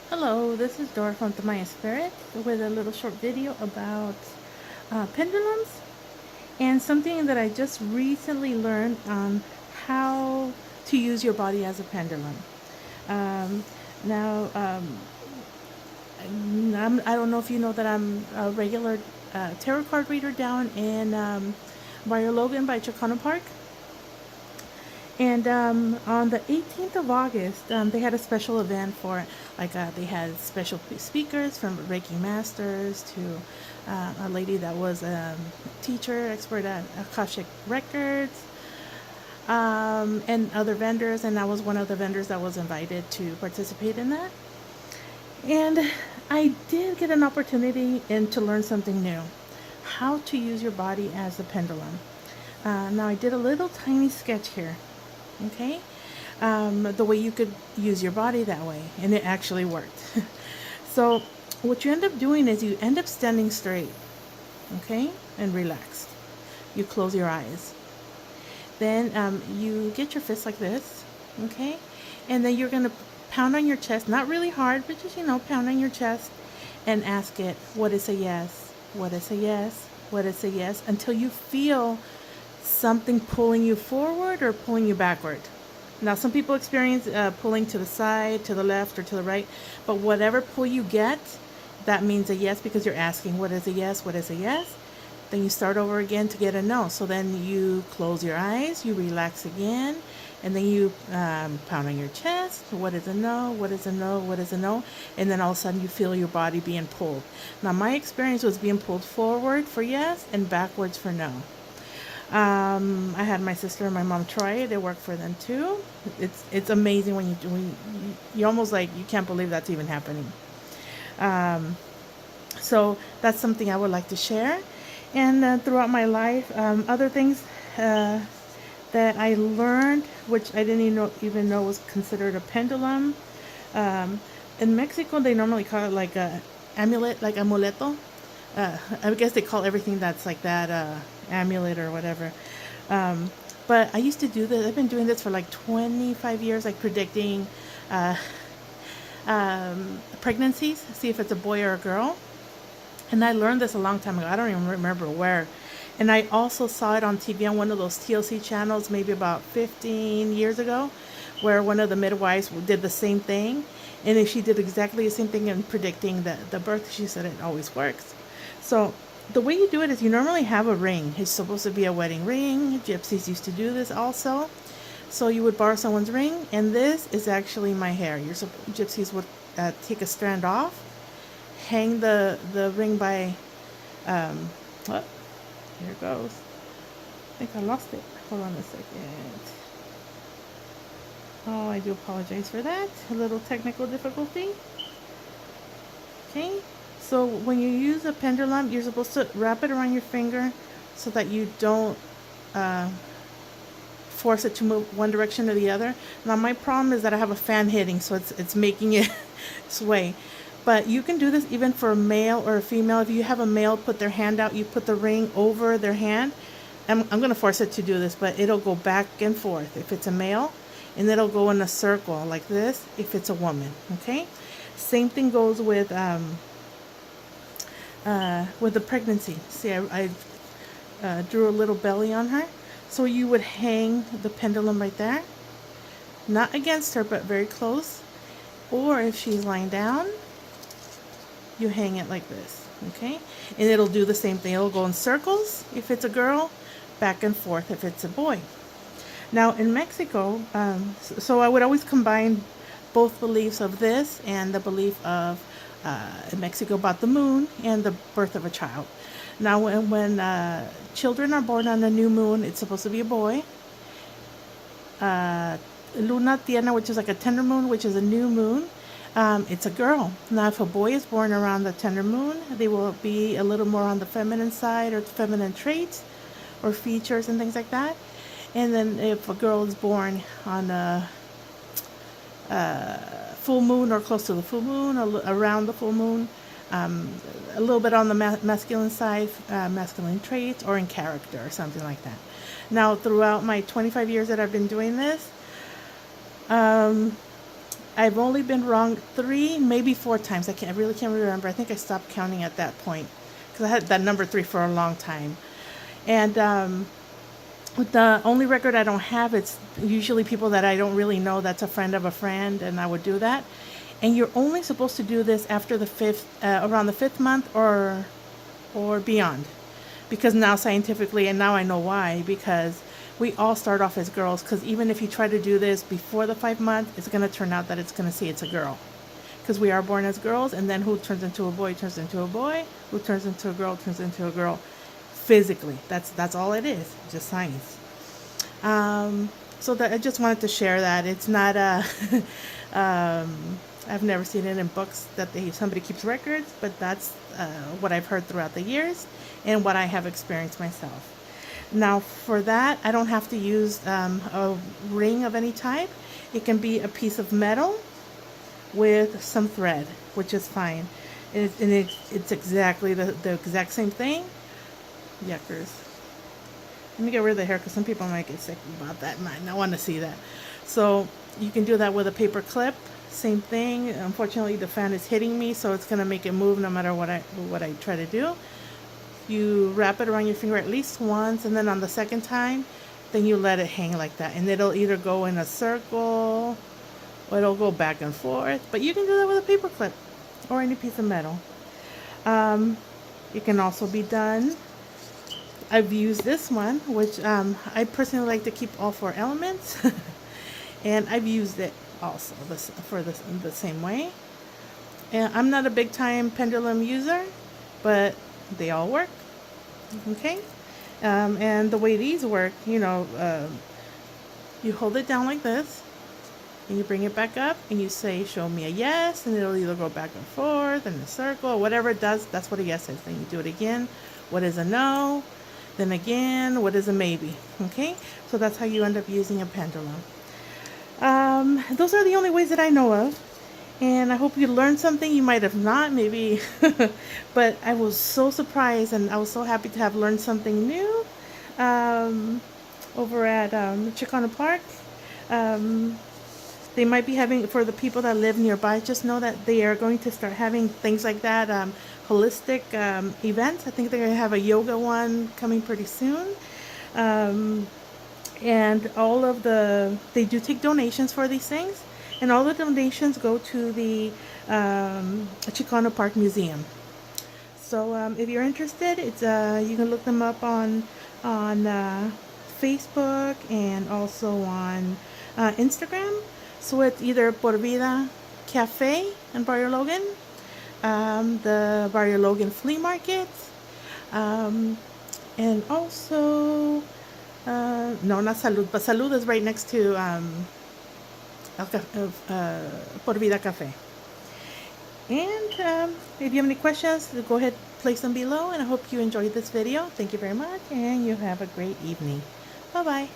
Hello, this is Dora from the Maya Spirit with a little short video about pendulums and something that I just recently learned on how to use your body as a pendulum. Um, now, I don't know if you know that I'm a regular tarot card reader down in Barrio Logan by Chicano Park. And on the 18th of August, they had a special event for it. They had special speakers from Reiki masters to a lady that was a teacher, expert at Akashic Records, and other vendors. And I was one of the vendors that was invited to participate in that. And I did get an opportunity and to learn something new, how to use your body as a pendulum. Now I did a little tiny sketch here, okay? The way you could use your body that way, and it actually worked. So what you end up doing is you end up standing straight, okay, and relaxed. You close your eyes. Then you get your fist like this, okay, and then you're gonna pound on your chest, not really hard, but just pound on your chest, and ask it, what is a yes? What is a yes? What is a yes? Until you feel something pulling you forward or pulling you backward. Now, some people experience pulling to the side, to the left, or to the right, but whatever pull you get, that means a yes because you're asking, what is a yes? What is a yes? Then you start over again to get a no. So then you close your eyes, you relax again, and then you pound on your chest. What is a no? What is a no? What is a no? And then all of a sudden you feel your body being pulled. Now, my experience was being pulled forward for yes and backwards for no. I had my sister and my mom try it. It worked for them too. It's amazing when you almost like you can't believe that's even happening. So that's something I would like to share. And throughout my life, other things that I learned, which I didn't even know was considered a pendulum. Um, in Mexico, they normally call it like a amulet, like amuleto. I guess they call everything that's like that amulet or whatever. Um, but I used to do this. I've been doing this for like 25 years, like predicting uh, pregnancies, see if it's a boy or a girl. And I learned this a long time ago. I don't even remember where. And I also saw it on TV on one of those TLC channels, maybe about 15 years ago, where one of the midwives did the same thing. And if she did exactly the same thing in predicting the birth, she said it always works. So the way you do it is you normally have a ring. It's supposed to be a wedding ring. Gypsies used to do this also. So you would borrow someone's ring, and this is actually my hair. Gypsies would take a strand off, hang the ring by, what? Here it goes. I think I lost it. Hold on a second. Oh, I do apologize for that. A little technical difficulty. Okay. So when you use a pendulum, you're supposed to wrap it around your finger so that you don't force it to move one direction or the other. Now my problem is that I have a fan hitting, so it's making it sway. But you can do this even for a male or a female. If you have a male put their hand out, you put the ring over their hand. I'm going to force it to do this, but it'll go back and forth if it's a male, and it'll go in a circle like this if it's a woman. Okay. Same thing goes with the pregnancy. See, I drew a little belly on her. So you would hang the pendulum right there, not against her, but very close. Or if she's lying down, you hang it like this, okay? And it'll do the same thing. It'll go in circles if it's a girl, back and forth if it's a boy. Now in Mexico, so I would always combine both beliefs of this and the belief of in Mexico about the moon and the birth of a child. Now when children are born on a new moon, it's supposed to be a boy. Luna Tierna, which is like a tender moon, which is a new moon, it's a girl. Now, if a boy is born around the tender moon, they will be a little more on the feminine side or feminine traits or features and things like that. And then if a girl is born on a full moon or close to the full moon or around the full moon, a little bit on the masculine side, masculine traits, or in character or something like that. Now, throughout my 25 years that I've been doing this, I've only been wrong 3, maybe 4 times. I really can't remember. I think I stopped counting at that point because I had that number 3 for a long time. And with the only record I don't have, it's usually people that I don't really know. That's a friend of a friend, and I would do that. And you're only supposed to do this after the around the 5th month or beyond, because now scientifically, and now I know why, because we all start off as girls, because even if you try to do this before the 5th month, it's going to turn out that it's going to say it's a girl, because we are born as girls, and then who turns into a boy turns into a boy, who turns into a girl turns into a girl, physically. That's all it is, just science. So that I just wanted to share that. It's not a I've never seen it in books that somebody keeps records, but that's what I've heard throughout the years and what I have experienced myself. Now, for that, I don't have to use a ring of any type. It can be a piece of metal with some thread, which is fine. It's exactly the exact same thing. Yuckers. Let me get rid of the hair because some people might get sick about that. Might not want to see that. So you can do that with a paper clip. Same thing. Unfortunately, the fan is hitting me, so it's going to make it move no matter what I try to do. You wrap it around your finger at least once, and then on the second time, then you let it hang like that. And it'll either go in a circle or it'll go back and forth. But you can do that with a paper clip or any piece of metal. It can also be done. I've used this one, which I personally like to keep all 4 elements. And I've used it also the same way. And I'm not a big time pendulum user, but they all work. Okay. And the way these work, you hold it down like this, and you bring it back up, and you say, show me a yes, and it'll either go back and forth in a circle, or whatever it does. That's what a yes is. Then you do it again. What is a no? Then again, what is a maybe? Okay, so that's how you end up using a pendulum. Those are the only ways that I know of, and I hope you learned something. You might have not, maybe, but I was so surprised, and I was so happy to have learned something new over at Chicano Park. They might be having, for the people that live nearby, just know that they are going to start having things like that, holistic events. I think they're going to have a yoga one coming pretty soon. And they do take donations for these things, and all the donations go to the Chicano Park Museum. So if you're interested, it's you can look them up on Facebook and also on Instagram. So it's either Por Vida Cafe in Barrio Logan, the Barrio Logan Flea Market, and also no, not Salud, but Salud is right next to Por Vida Cafe. And if you have any questions, go ahead, place them below, and I hope you enjoyed this video. Thank you very much, and you have a great evening. Bye-bye.